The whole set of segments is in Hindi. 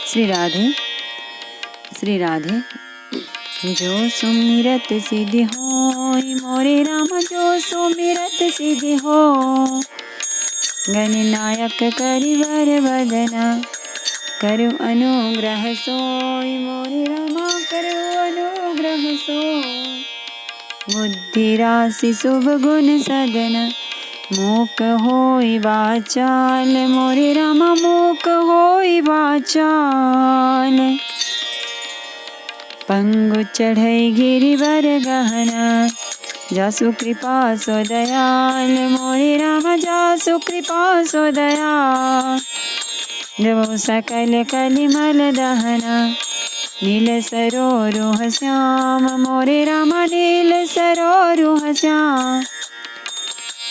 श्री राधे। श्री राधे। जो सुमिरत सिद्धि होय मोरे राम, जो सुमिरत सिद्धि हो। गणनायक करिवर वदना, करु अनुग्रह सोय मोरे रामा, करु अनुग्रह सोय। बुद्धि राशि शुभ गुण सदना, मूक होई वाचाल मोरे रामा, मूक होई वाचाल। पंगु चढ़ई गिरिवर गहना, जासु कृपा सो दयाल मोरे रामा, जासु कृपा सो दयाल। देवो सकल कलिमल दहना, नील सरोरुह श्याम मोरे रामा, नील सरोरुह श्याम।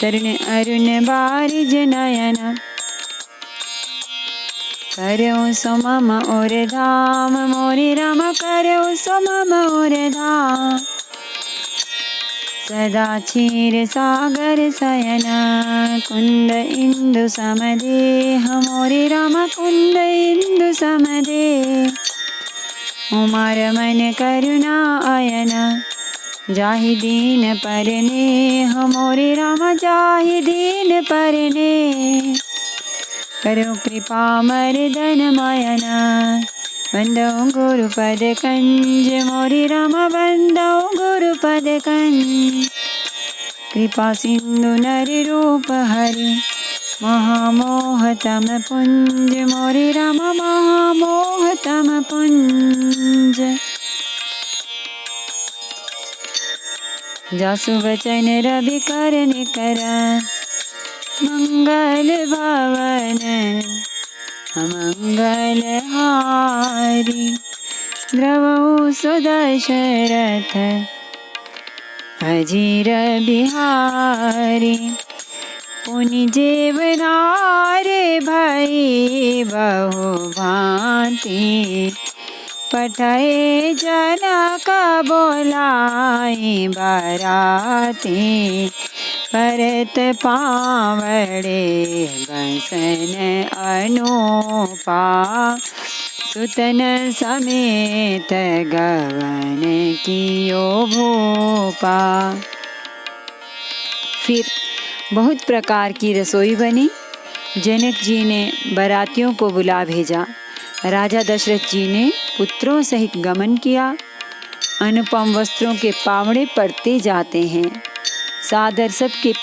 तरुण अरुण बारिज नयन, करौ सो मम और धाम मोरे रामा, करौ सो मम और धाम। सदा क्षीर सागर शयन, कुंद इंदु समदेह मोरे रामा, कुंद इंदु समदेह। उमर मन करुणा अयन, जाहि दीन परनेह मोरे रामा, जाहि दीन परनेह। करो कृपा मर्दन मयन, वंदौ गुरुपद कंज मोरे रामा, वंदौ गुरुपद कंज। कृपा सिंधु नर रूप हरि, महामोह तम पुंज मोरे रामा, महामोह तम पुंज। जासु वचन रवि करन कर, मंगल भवन अमंगल हारी। द्रवहु सुदशरथ अजीर बिहारी। पुनि जेवनारे भई बहु भांति, पठए जनक बोलाए बराती। परत पावड़े बसन अनुपा, सुतन समेत गवन कियो भूपा। फिर बहुत प्रकार की रसोई बनी। जनक जी ने बरातियों को बुला भेजा। राजा दशरथ जी ने पुत्रों सहित गमन किया। अनुपम वस्त्रों के पावड़े पड़ते जाते हैं। सादर सबके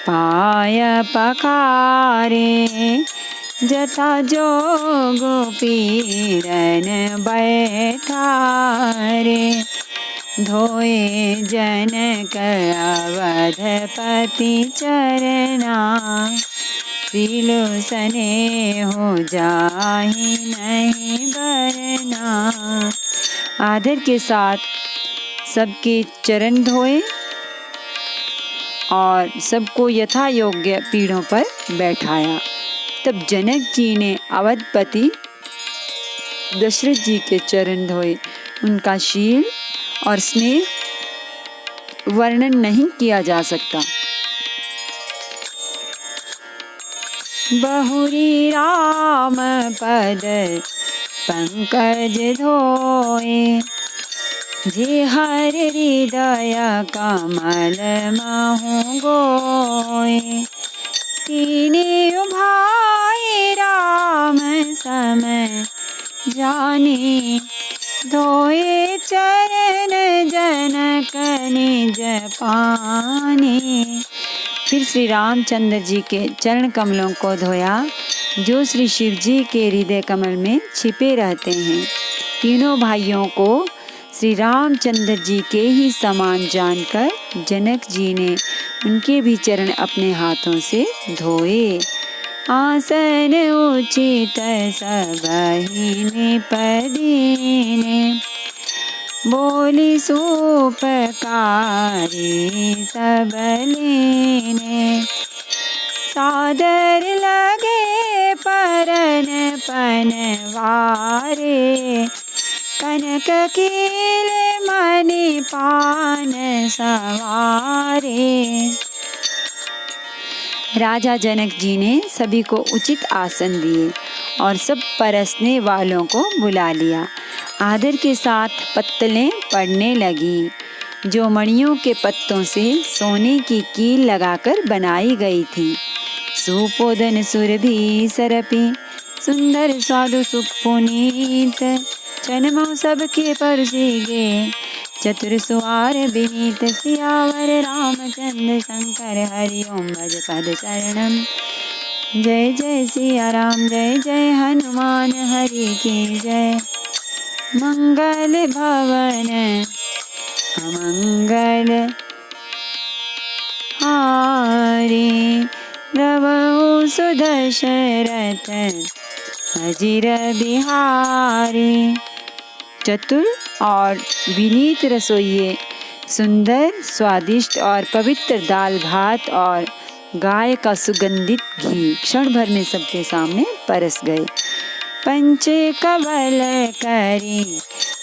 पाय पखारे। जथा जोगो पीरन बैठारे। धोए जनक अवधपति चरना, सीलो सने हो जाहि नहीं बरना। आदर के साथ सबके चरण धोए और सबको यथा योग्य पीढ़ों पर बैठाया। तब जनक जी ने अवधपति दशरथ जी के चरण धोए। उनका शील और स्नेह वर्णन नहीं किया जा सकता। बहुरी राम पद पंकज धोए, जे हर हृदय कमल महु गोए। तीने भाई राम सम जाने, धोए चरण जनक निज पाने। फिर श्री रामचंद्र जी के चरण कमलों को धोया, जो श्री शिव जी के हृदय कमल में छिपे रहते हैं। तीनों भाइयों को श्री रामचंद्र जी के ही समान जानकर जनक जी ने उनके भी चरण अपने हाथों से धोए। आसन उचित सबहि निपदीने, बोली सुपकारी सब लीने। सादर लगे परन पनवारे, कनक कीले मणि पान सवारे। राजा जनक जी ने सभी को उचित आसन दिए और सब परसने वालों को बुला लिया। आदर के साथ पत्तलें पड़ने लगी, जो मणियों के पत्तों से सोने की कील लगाकर बनाई गई थी। सुपोदन सुरभि सरपी सुंदर स्वादु सुपुनीत, चनमो सबके परसीगे चतुर सुवार विनीत। सियावर रामचंद्र शंकर हरि ओम भज पद चरणम। जय जय सिया राम जय जय हनुमान हरि की जय। मंगल भवन अमंगल हारी, प्रभु सुदशरथ अजिर बिहारी। चतुर और विनीत रसोइये सुंदर स्वादिष्ट और पवित्र दाल भात और गाय का सुगंधित घी क्षण भर में सबके सामने परस गए। पंच कवल करी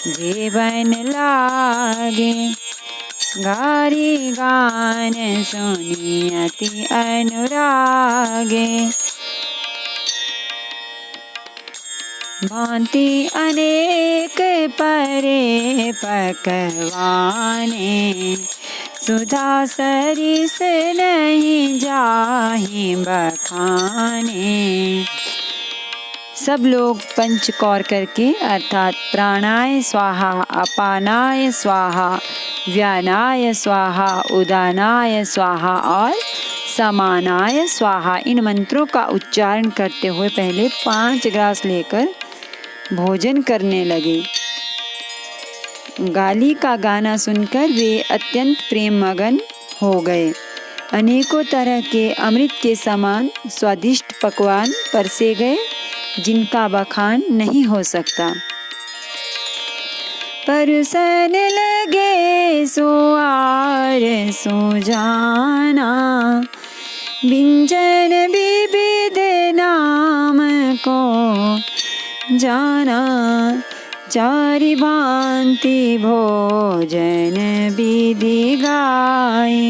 जीवन लागे, गारी गान सुनी अति अनुरागे। भांति अनेक परे पकवाने, सुधा सरिस नहीं जाहि बखाने। सब लोग पंचकौर करके अर्थात प्राणाय स्वाहा, अपानाय स्वाहा, व्यानाय स्वाहा, उदानाय स्वाहा और समानाय स्वाहा इन मंत्रों का उच्चारण करते हुए पहले 5 ग्रास लेकर भोजन करने लगे। गाली का गाना सुनकर वे अत्यंत प्रेम मगन हो गए। अनेकों तरह के अमृत के समान स्वादिष्ट पकवान परसे गए, जिनका बखान नहीं हो सकता। परुसन लगे सुआर सुजाना, व्यंजन विविध नाम को जाना। चारि भांति भोजन विधि गाए,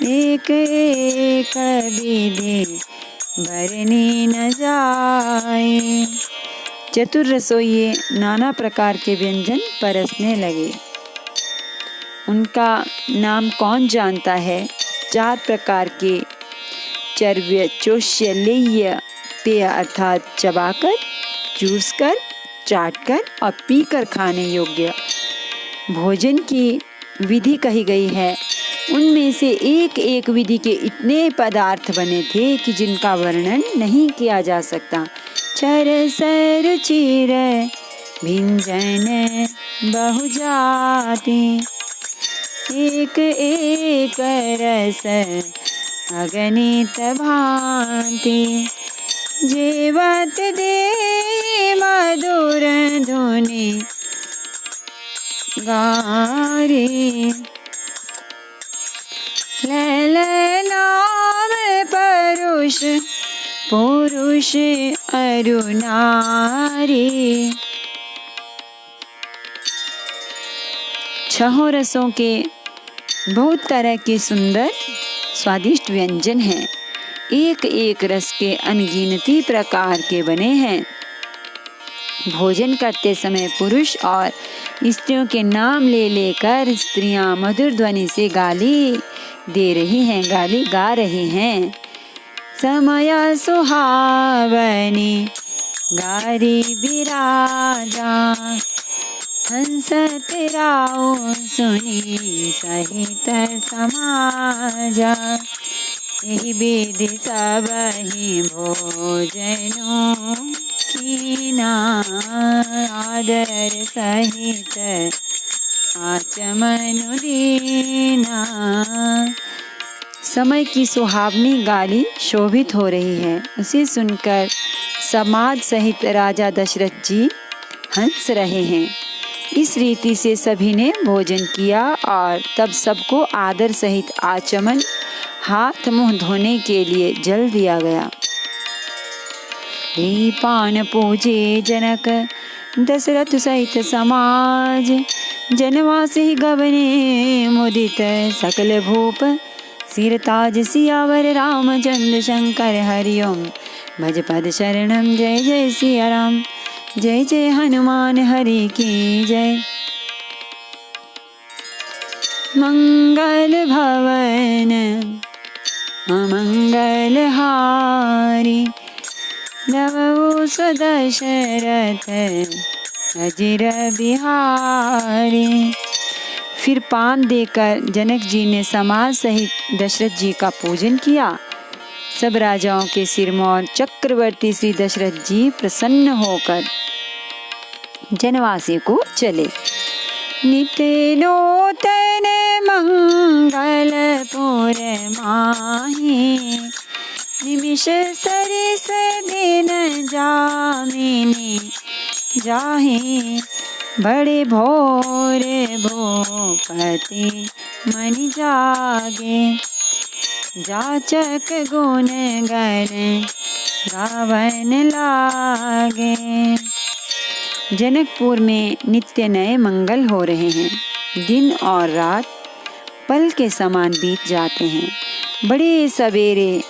एक एक विधि भरनी न जाए। चतुर रसोइये नाना प्रकार के व्यंजन परसने लगे। उनका नाम कौन जानता है? 4 प्रकार के चर्व्य चोष्य लेह्य पेय अर्थात चबाकर, चूसकर, चाटकर और पीकर खाने योग्य भोजन की विधि कही गई है। उनमें से एक एक विधि के इतने पदार्थ बने थे कि जिनका वर्णन नहीं किया जा सकता। चर सर चिर भिंजन बहु जाति, एक एक रस अगणित भांति। जेवत दे मधुर धुनि गारी, लैल नाम परुष पुरुष अरु नारी। 6 रसों के बहुत तरह के सुंदर स्वादिष्ट व्यंजन हैं। एक एक रस के अनगिनती प्रकार के बने हैं। भोजन करते समय पुरुष और स्त्रियों के नाम ले लेकर स्त्रियां मधुर ध्वनि से गाली दे रही हैं, गाली गा रही हैं। समय सुहावनी गारी बिराजा, हंस तेराओ सुनी सहित समाजा। यही विधि सबहि भोजनों कीना, आदर सहित आचमनु दीना। समय की सुहावनी गाली शोभित हो रही है, उसे सुनकर समाज सहित राजा दशरथ जी हंस रहे हैं। इस रीति से सभी ने भोजन किया और तब सबको आदर सहित आचमन, हाथ मुंह धोने के लिए जल दिया गया। दीपान पूजे जनक दशरथ सहित समाज जनवासी गवने मुदित सकल भूप सिरताज सियावर रामचंद्र शंकर हरिओम भज पद शरणम। जय जय सिया राम, जय जय हनुमान हरि की जय। मंगल भवन अमंगल हारी नवो सदशरथ अजिर बिहारी। फिर पान देकर जनक जी ने समाज सहित दशरथ जी का पूजन किया। सब राजाओं के सिरमौर चक्रवर्ती श्री दशरथ जी प्रसन्न होकर जनवासी को चले। नित्य नूतन मंगल पुर माही निमिष सरिस दिन जामिनी जाहि बड़े भोर भूपति मन जागे जाचक गुण गण गावन लागे। जनकपुर में नित्य नए मंगल हो रहे हैं। दिन और रात पल के समान बीत जाते हैं। बड़े सवेरे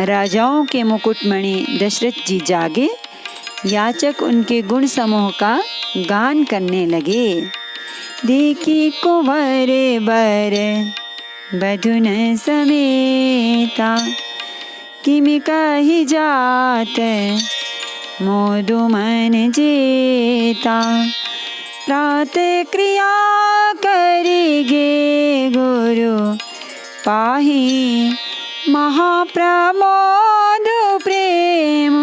राजाओं के मुकुटमणि दशरथ जी जागे। याचक उनके गुण समूह का गान करने लगे। देखी कुंवर बर बधुन समेता किमि कहि जात मोदु मन जेता। प्रातः क्रिया करिगे गुरु पाहि महाप्रमोद प्रेम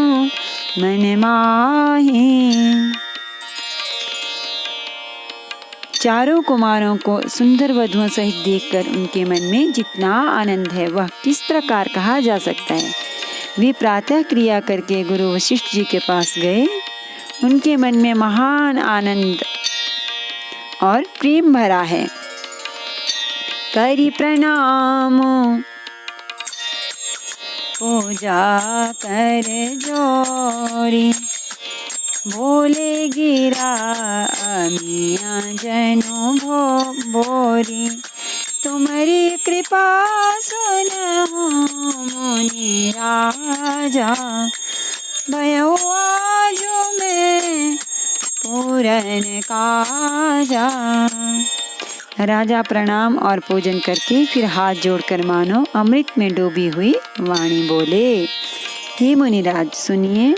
मन माही। चारों कुमारों को सुंदर वधुओं सहित देखकर उनके मन में जितना आनंद है वह किस प्रकार कहा जा सकता है। वे प्रातः क्रिया करके गुरु वशिष्ठ जी के पास गए। उनके मन में महान आनंद और प्रेम भरा है। करी प्रणाम पूजा कर जोरी बोले गिरा अमिया जनो बोरी। तुम्हारी कृपा सुनहु मुनि राजा भयो आजो में पूरन काजा। राजा प्रणाम और पूजन करके फिर हाथ जोड़कर मानो अमृत में डूबी हुई वाणी बोले। हे मुनिराज सुनिए,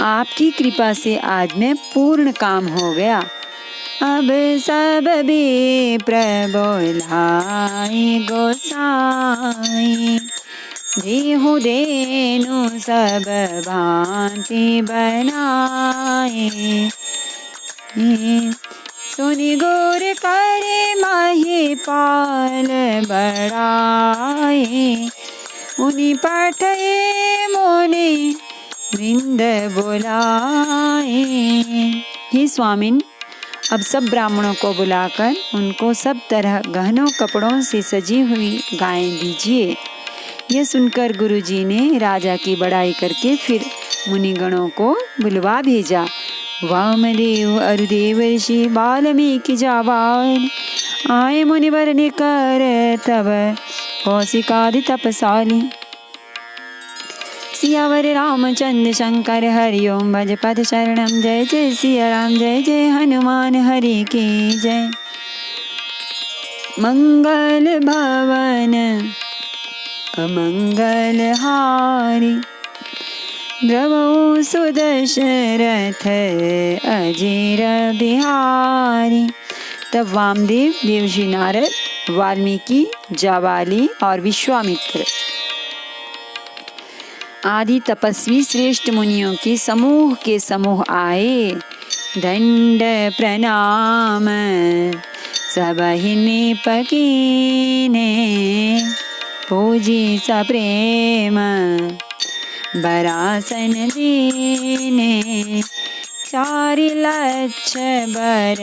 आपकी कृपा से आज मैं पूर्ण काम हो गया। अब सब विप्र बोलाई गोसाई देहु देनु सब भांति बनाए। सुनि गुर करे महिपाल बड़ाए उनि पठे मुनि वृंद बुलाए। हे स्वामिन, अब सब ब्राह्मणों को बुलाकर उनको सब तरह गहनों कपड़ों से सजी हुई गायें दीजिए। यह सुनकर गुरुजी ने राजा की बड़ाई करके फिर मुनिगणों को बुलवा भेजा। वामदेव अरुदेव ऋषि वाल्मीकि जाबाल आए मुनिवर निकर तब कौशिकादि तपसाली। सियावर रामचंद्र शंकर हरिओम भज पद शरणम। जय जय सिया राम, जय जय हनुमान हरि की जय। मंगल भवन अमंगल हारी द्रवौ सुदशरथ अजिर बिहारी। तब वामदेव, देवजी नारद, वाल्मीकि, जाबाली और विश्वामित्र आदि तपस्वी श्रेष्ठ मुनियों के समूह आए। दंड प्रणाम सबहिनि पकीने पूजी सप्रेम बरासन दीने। चारि लक्ष बर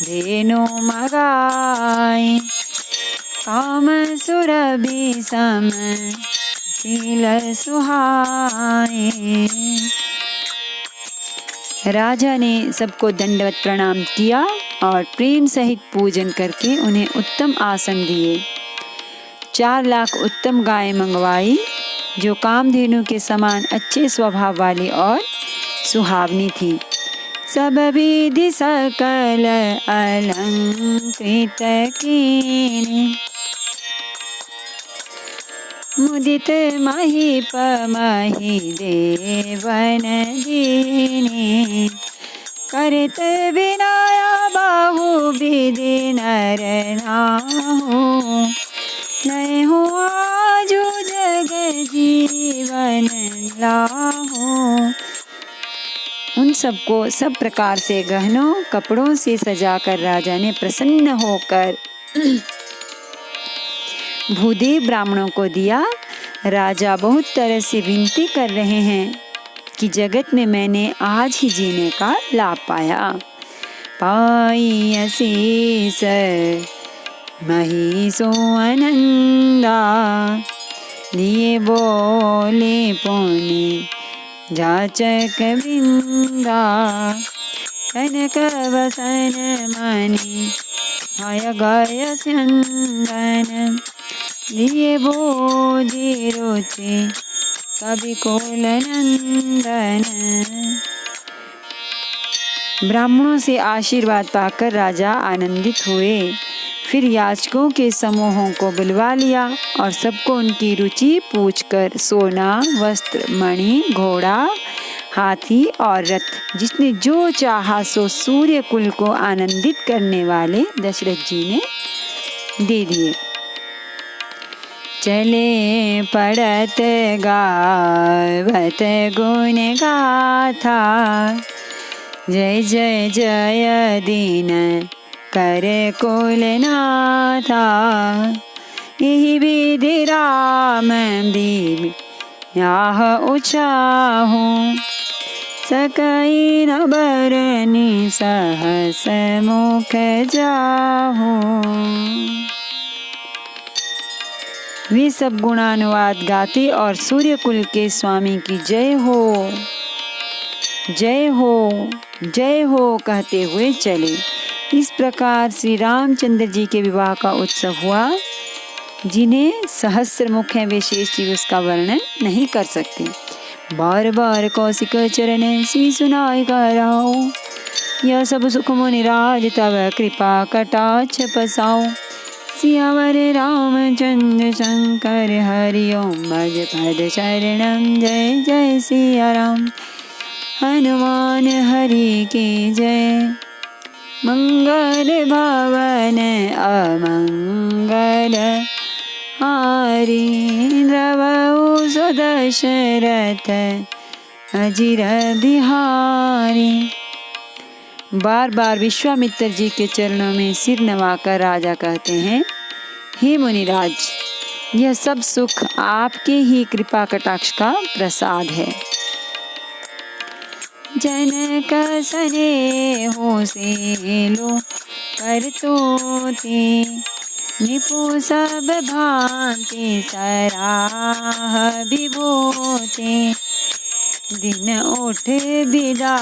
धेनु मगाई काम सुरभि सम शील सुहाए। राजा ने सबको दंडवत प्रणाम किया और प्रेम सहित पूजन करके उन्हें उत्तम आसन दिए। 4 लाख उत्तम गायें मंगवाई जो कामधेनु के समान अच्छे स्वभाव वाली और सुहावनी थी। सब विधि सकल अलंकृत कीने, मुदित महीप मही देवन दीने, करत विनाया बहु विधि नर नाहु, नय हो आजु जग जीवन लाहु। उन सबको सब प्रकार से गहनों कपड़ों से सजाकर राजा ने प्रसन्न होकर भूदेव ब्राह्मणों को दिया। राजा बहुत तरह से विनती कर रहे हैं कि जगत में मैंने आज ही जीने का लाभ पाया। पाई असीस महिषो आनंदा, लिए बोले पुण्य जाचक बिंदा, कनक वसन मणि हय गय चंदन, लिए बोधि रुचि कवि कोल नंदन। ब्राह्मणों से आशीर्वाद पाकर राजा आनंदित हुए। फिर याचकों के समूहों को बुलवा लिया और सबको उनकी रुचि पूछकर सोना, वस्त्र, मणि, घोड़ा, हाथी और रथ जिसने जो चाहा सो सूर्य कुल को आनंदित करने वाले दशरथ जी ने दे दिए। चले पड़त गावत गुण गाथा, जय जय जय दीन कर कुलनाथा, यही विधि राम दीव याह उचाहु, सकई न बरनी सहस मुख जाहु। वे सब गुणानुवाद गाते और सूर्य कुल के स्वामी की जय हो जय हो जय हो कहते हुए चले। इस प्रकार श्री रामचंद्र जी के विवाह का उत्सव हुआ, जिन्हें सहस्र मुख हैं वे शेष जी उसका वर्णन नहीं कर सकते। बार बार कौशिक चरण सी सुनाई कराओ, यह सब सुख मुनि राज तव कृपा कटाक्ष पसाओ। सियावर रामचंद्र शंकर हरि ओम, भज पद शरणम जय जय सिया राम। हनुमान हरि की जय। मंगल भवन अमंगल हारी, द्रवहु सुदशरथ अजिर बिहारी। बार बार विश्वामित्र जी के चरणों में सिर नवाकर राजा कहते हैं, हे मुनिराज, यह सब सुख आपके ही कृपा कटाक्ष का प्रसाद है। जनक सनेहु सेलो करतोते, निपु सब भांति सराह विभूते। दिन उठ विदा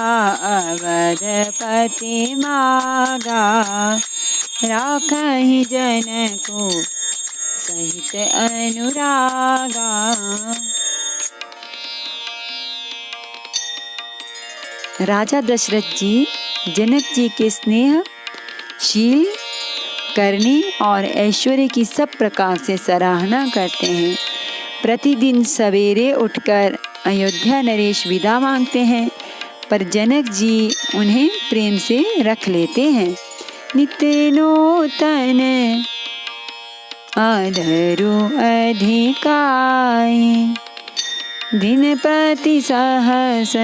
अवधपति मागा, राखहि जन को सहित अनुरागा। राजा दशरथ जी जनक जी के स्नेह, शील, करनी और ऐश्वर्य की सब प्रकार से सराहना करते हैं। प्रतिदिन सवेरे उठकर अयोध्या नरेश विदा मांगते हैं, पर जनक जी उन्हें प्रेम से रख लेते हैं। नित्य नूतन अधरु अधिकाई, दिन प्रति सहस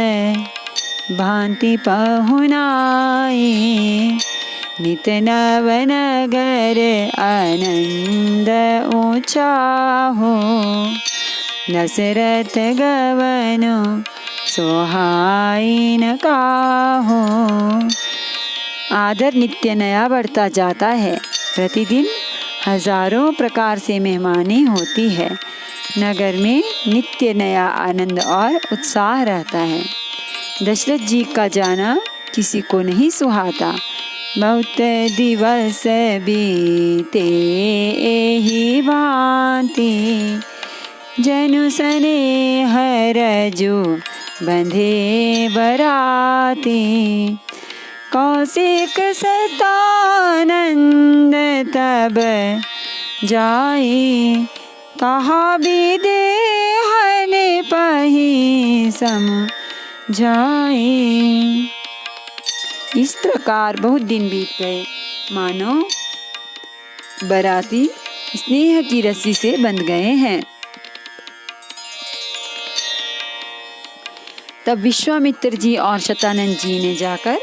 भांति पहुनाई। नित नव नगर आनंद ऊंचाहो, दशरथ गवनो सोहाई न काहो। आदर नित्य नया बढ़ता जाता है। प्रतिदिन हजारों प्रकार से मेहमानी होती है। नगर में नित्य नया आनंद और उत्साह रहता है। दशरथ जी का जाना किसी को नहीं सुहाता। बहुत दिवस बीते एही भांति, जनु स्नेह रजु बंधे बराती। कौशिक सतानंद तब जाई, कहा विदेहन पही समझाई। इस प्रकार बहुत दिन बीत गए, मानो बराती स्नेह की रस्सी से बंध गए हैं। तब विश्वामित्र जी और शतानंद जी ने जाकर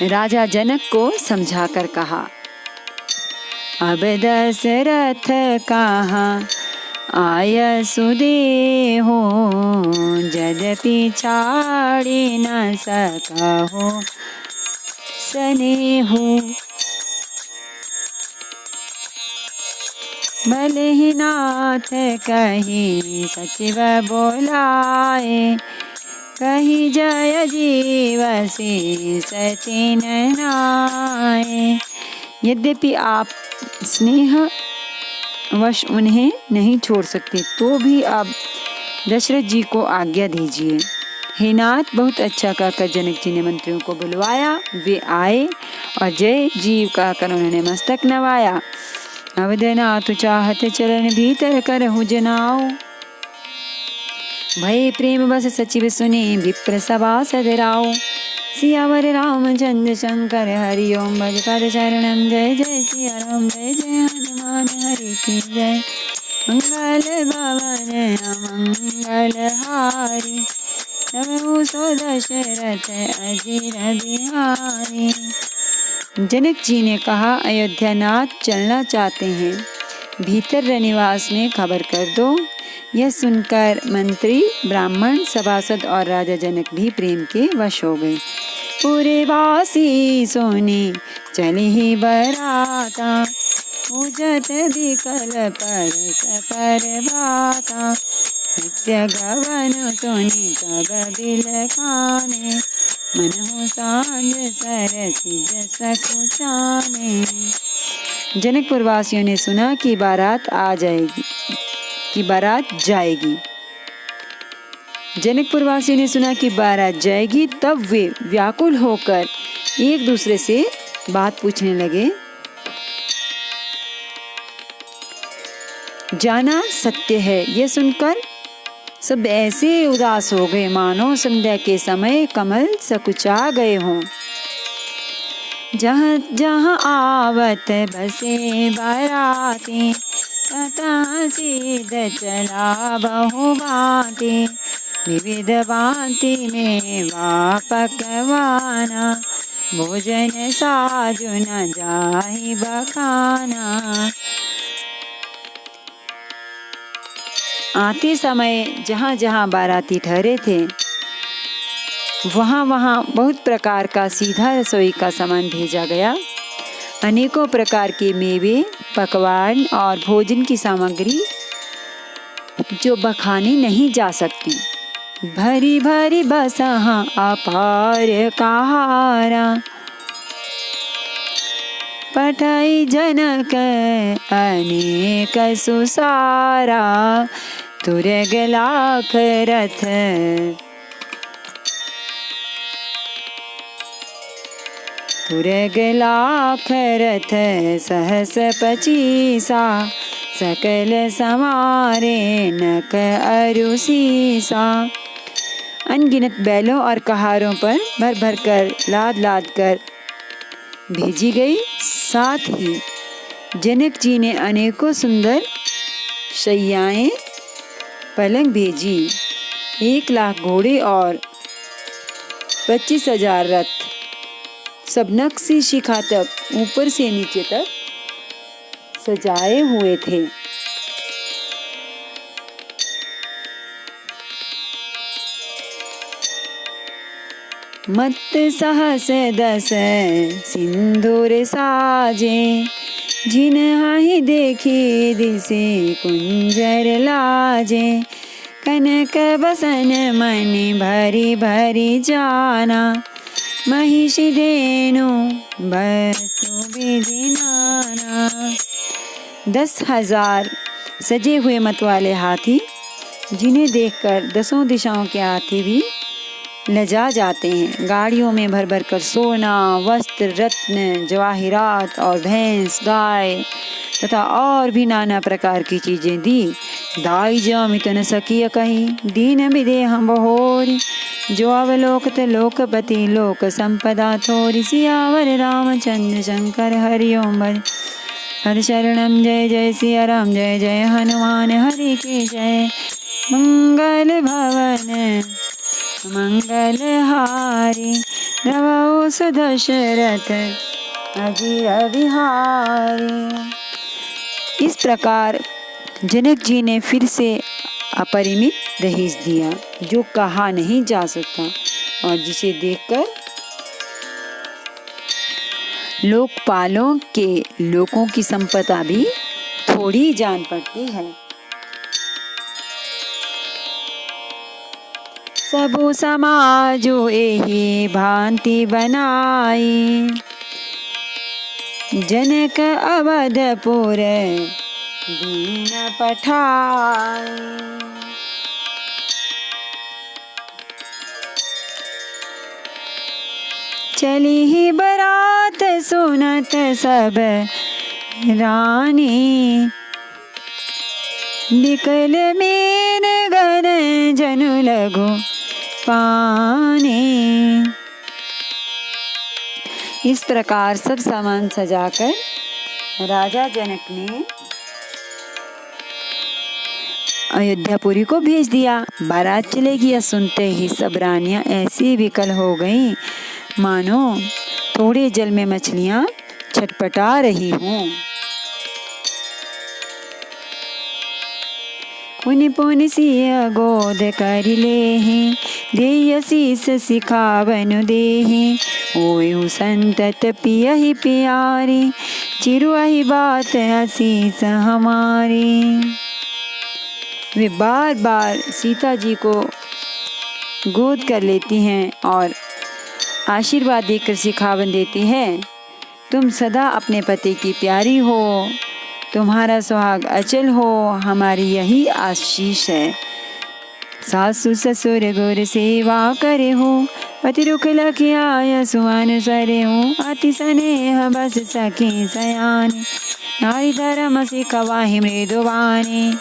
राजा जनक को समझाकर कहा, अब दशरथ कहाँ आय सुदेहो, यद्यपि छाड़ी न सकहो स्नेहु। भले ही नाथ कही सचिव बोलाए, कही जय जीव से सचिन नाए। यद्यपि आप स्नेह वश उन्हें नहीं छोड़ सकते, तो भी आप दशरथ जी को आज्ञा दीजिए। हे नाथ, बहुत अच्छा कहकर जनक जी ने मंत्रियों को बुलवाया। वे आए और जय जीव कहकर उन्होंने मस्तक नवाया। अवधनाथ चाहत चरण भीतर करहु जनाओ, भय प्रेम बस सचिव सुने विप्र सभा सदराओ। सियावर रामचंद्र शंकर हरि ओम, भज पद चरणम जय जय सिया राम, जय जय हनुमान हरि की जय। मंगल भवन अमंगल हारी, तब सो दशरथ अजीर बिहारी। जनक जी ने कहा, अयोध्या नाथ चलना चाहते हैं, भीतर रनिवास में खबर कर दो। यह सुनकर मंत्री, ब्राह्मण, सभासद और राजा जनक भी प्रेम के वश हो गए। पूरे वासी सोने चले ही बराता, पूजत विकल पर सपर भाता। नित्य गवन सुनी तब बिलखाने, मन हो सांझ सरसी जस कुचाने। जनकपुर वासियों ने सुना कि बारात जाएगी। जनकपुर वासियों ने सुना कि बारात जाएगी, तब वे व्याकुल होकर एक दूसरे से बात पूछने लगे। जाना सत्य है, यह सुनकर सब ऐसे उदास हो गए मानो संध्या के समय कमल सकुचा गए हों। जहाँ जहाँ आवत बसे बाराती, तहाँ सीध चला बहु भांति। विविध भांति में पकवाना, भोजन साजु न जाहि बखाना। आते समय जहाँ जहाँ बाराती ठहरे थे, वहाँ वहाँ बहुत प्रकार का सीधा रसोई का सामान भेजा गया। अनेकों प्रकार के मेवे, पकवान और भोजन की सामग्री जो बखानी नहीं जा सकती। भरी भरी बसहा अपार कहारा, पठाई जनक अनेक सुसारा। तुरग लाख रथ तुरग लाख रथ सहस पचीसा, सकल समारे नक अरुसीसा। अनगिनत बैलों और कहारों पर भर भर कर लाद लाद कर भेजी गई। साथ ही जनक जी ने अनेकों सुंदर शैयाएं, पलंग भेजी। 1,00,000 घोड़े और 25,000 रथ, सब नक्शी शिखा तक ऊपर से नीचे तक सजाए हुए थे। मत सहस दस सिंदूर साजे, जिन्हाहि देखी दिसे कुंजर लाजे। कनक बसन मणि भरी भरी जाना, महिषी धेनु वस्तु विधि नाना। 10,000 सजे हुए मत वाले हाथी, जिन्हें देखकर 10 दिशाओं के हाथी भी लजा जाते हैं। गाड़ियों में भर भर कर सोना, वस्त्र, रत्न, जवाहिरात और भैंस, गाय तथा और भी नाना प्रकार की चीजें दी। दाई जामित न सकिय कहीं, दीन विदेह बहोरी, जो अवलोकत लोकपति लोक संपदा थोरी। सियावर रामचंद्र शंकर हरि ओम भज पद शरणम। जय जय सिया राम, जय जय हनुमान हरि की जय। मंगल भवन मंगल हारी, रवौ सुदशरथ अजीर बिहारी। इस प्रकार जनक जी ने फिर से अपरिमित दहेज दिया, जो कहा नहीं जा सकता और जिसे देखकर लोकपालों के लोगों की संपदा भी थोड़ी जान पड़ती है। सबु समाजो एहि भांति बनाई, जनक अवधपुर दीन पठाई। चली ही बरात सुनत सब रानी, निकल मीन गन जनु लगो पानी। इस प्रकार सब सामान सजाकर राजा जनक ने अयोध्यापुरी को भेज दिया। बारात चलेगी या सुनते ही सब रानियां ऐसी विकल हो गईं, मानो थोड़े जल में मछलियां छटपटा रही हों। पुनि पुनि सिय गोद करि लेहि, देय शीस सिखावनु देहि। ओयु संतत पियहि प्यारी, चिरुहि बात आशीष हमारी। वे बार बार सीता जी को गोद कर लेती हैं और आशीर्वाद देकर सिखावन देती है। तुम सदा अपने पति की प्यारी हो, तुम्हारा सुहाग अचल हो, हमारी यही आशीष है। सासु ससुर गुर सेवा करे हो, पति रुख लखिया सुअन सरे हो। अति स्नेह बस सखी सयानी, नारी धर्म सिखवाहि मृदुवानी।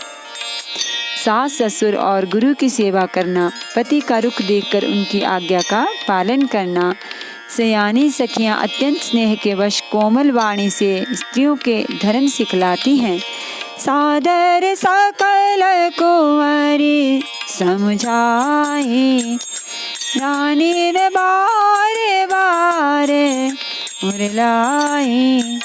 सास ससुर और गुरु की सेवा करना, पति का रुख देखकर उनकी आज्ञा का पालन करना। सयानी सखियां अत्यंत स्नेह के वश कोमल वाणी से स्त्रियों के धर्म सिखलाती हैं। सादर सकल कुंवरी समझाई, रानी ने बारे बारे उरलाई।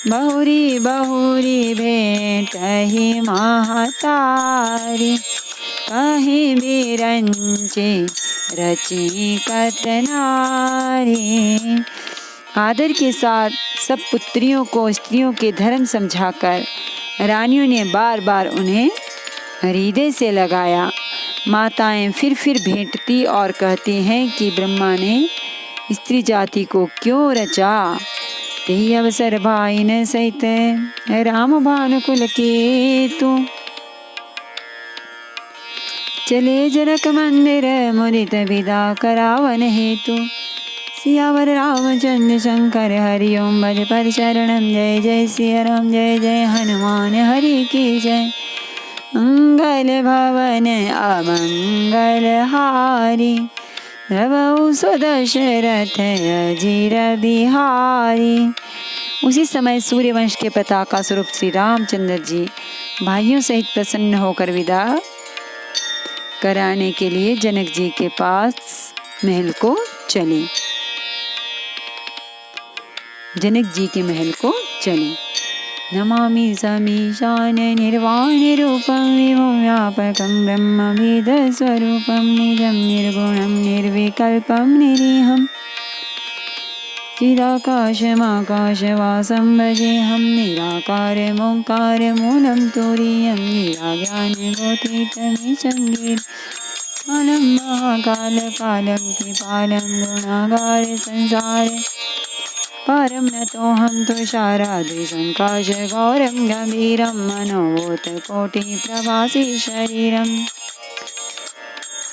बहुरी बहुरी भेंटहि महतारी, कहीं भी रंचे रची कतनारी। आदर के साथ सब पुत्रियों को स्त्रियों के धर्म समझाकर रानियों ने बार बार उन्हें हृदय से लगाया। माताएं फिर भेंटती और कहती हैं कि ब्रह्मा ने स्त्री जाति को क्यों रचा। तेहि अवसर भाई न सहित राम भानुकुल केतु, चले जनक मंदिर मुदित विदा करावन हेतु। सियावर रामचंद्र शंकर हरि ओम भज पद शरणम। जय जय सिया राम, जय जय हनुमान हरि की जय। मंगल भवन अमंगल हारी, रवौ सुदशरथ अजीर बिहारी। उसी समय सूर्यवंश के पताका स्वरूप श्री रामचंद्र जी भाइयों सहित प्रसन्न होकर विदा कराने के लिए जनक जी के पास महल को चले। जनक जी के महल को चले। नमामि समीशान निर्वाण रूपं विभुं व्यापकं ब्रह्मवेद स्वरूपं निजं निर्गुणं निर्विकल्पं निरीहम्। चिदाकाशमाकाशवासं भजेऽहं निराकारमोङ्कारमूलं तुरीयं गिराज्ञानगोतीतमीशं कालं महाकालकालं कृपालं गुणागारे संसारे परं नतोऽहं तुषाराद्रिसङ्काशगौरं गम्भीरं मनोभूतकोटिप्रभासि शरीरम्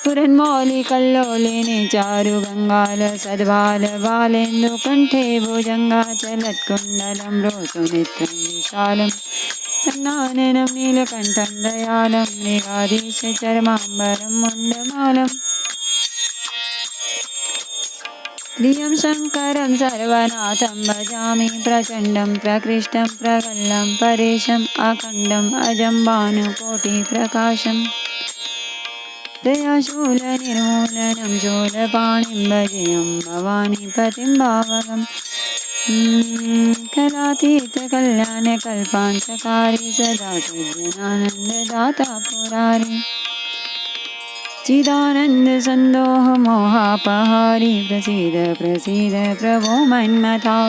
पुरन्मौलिकल्लोलिने चारुगङ्गालसद्बालबालेन्दुकण्ठे भुजङ्गाचलत्कुण्डलं रोसुनेत्रं विशालं सन्नाननं नीलकण्ठं दयालं मृगाधीशचर्माम्बरं मुण्डमालम् प्रियं शङ्करं सर्वनाथं भजामि प्रचण्डं प्रकृष्टं प्रगल्लं परेशम् अखण्डम् अजं भानुकोटिप्रकाशम् दयाशूलनिर्मूलनं शूलपाणिं भजेऽहं भवानीपतिं भावकम् कलातीतकल्याणकल्पान्तकारी सदा सज्जनानन्ददाता पुरारी चिदानन्दसन्दोह मोहापहारी प्रसीद प्रसीद प्रभो मन्मथा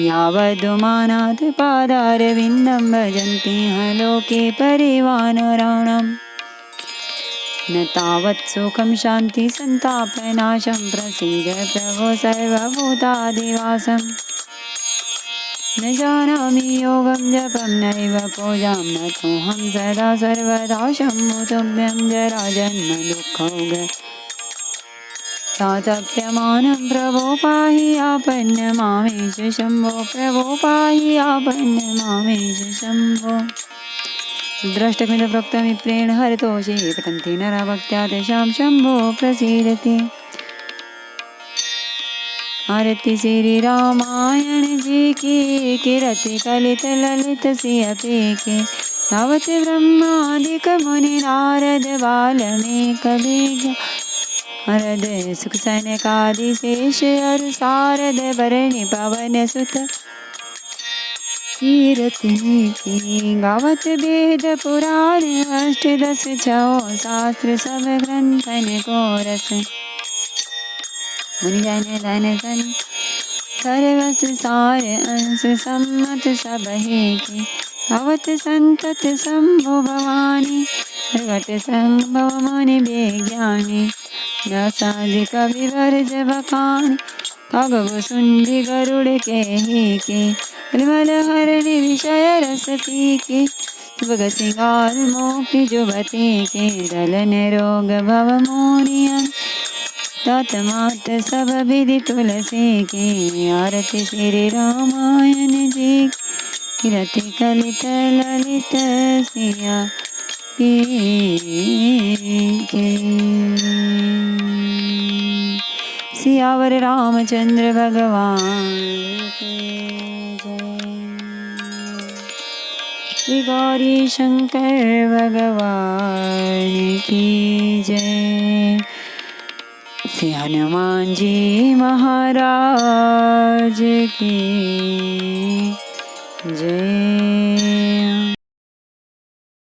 यावद्मानात् पादारविन्दं भजन्ति लोके परिवानराणाम् न तावत् सुखं शान्ति सन्तापनाशं प्रसीद प्रभो सर्वभूतादिवासम् न जानामि योगं जपं नैव पूजां नतोऽहं सदा सर्वदा शम्भुतुभ्यं जराजन्म दुःखौघ तातप्यमानं प्रभो पाहि आपन्नमामेष शम्भो प्रभो पाहि आपन्नमामेष शम्भो द्रष्टमिदप्रोक्तमिप्रेण हरतोषे पठन्ति नरा भक्त्या तेषां शम्भो प्रसीदति। आरती श्री रामायण जी की कीरति कलित ललित सियपे के तावत ब्रह्मादिक मुनि नारद वाल्मीकि कविज्ञ अरद सुख सनकादि शेष अर सारद भरणी पवन सुत कीरति की गावत वेद पुराण अष्टदश छो शास्त्र सब ग्रंथन को रस मुनि जन धन धन सर्वस सार अंश सम्मत सब हे के गावत संतत शंभो भवानी प्रगट संभव मुनि विज्ञानी व्यासादि कवि वर्ज बखानी कागव सुंडी गरुड़ के ही के निर्मल हरणि विषय रस पी के सुभग सिंगार मोक्ति जुबते के दलन रोग भव मोरियन तात मात सब विधि तुलसी के आरती श्री रामायण जी कीरति कलित ललित सिया के सियावर रामचंद्र भगवान की जय। श्री गौरी शंकर भगवान की जय। श्री हनुमान जी महाराज की जय।